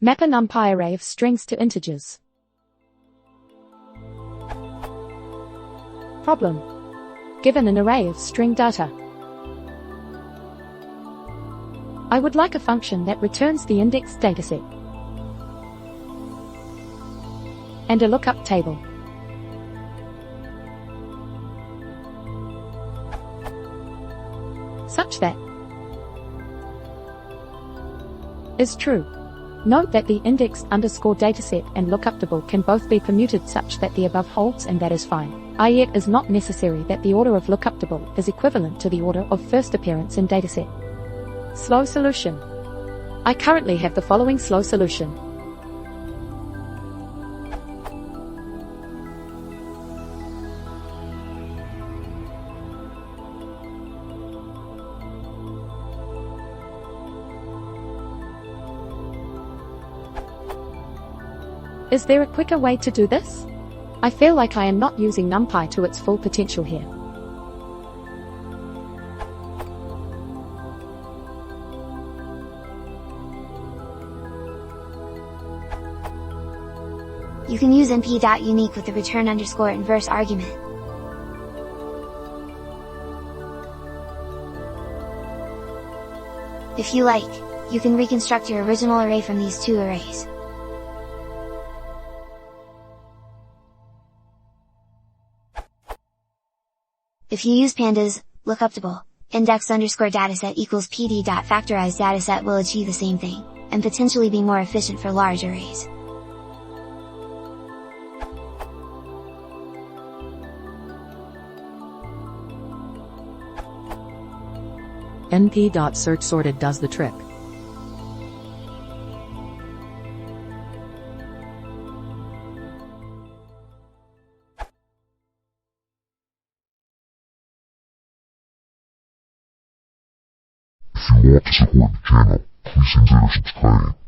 Map a NumPy array of strings to integers. Problem. Given an array of string data, I would like a function that returns the index dataset and a lookup table. Such that is true. Note that the index underscore dataset and lookup table can both be permuted such that the above holds, and that is fine, i.e. it is not necessary that the order of lookup table is equivalent to the order of first appearance in dataset. Slow solution. I currently have the following slow solution. Is there a quicker way to do this? I feel like I am not using NumPy to its full potential here. You can use np.unique with the return underscore inverse argument. If you like, you can reconstruct your original array from these two arrays. If you use pandas, lookup table, index underscore dataset equals pd.factorized dataset will achieve the same thing, and potentially be more efficient for large arrays. np.searchSorted does the trick. If you want to support the channel, please consider subscribing.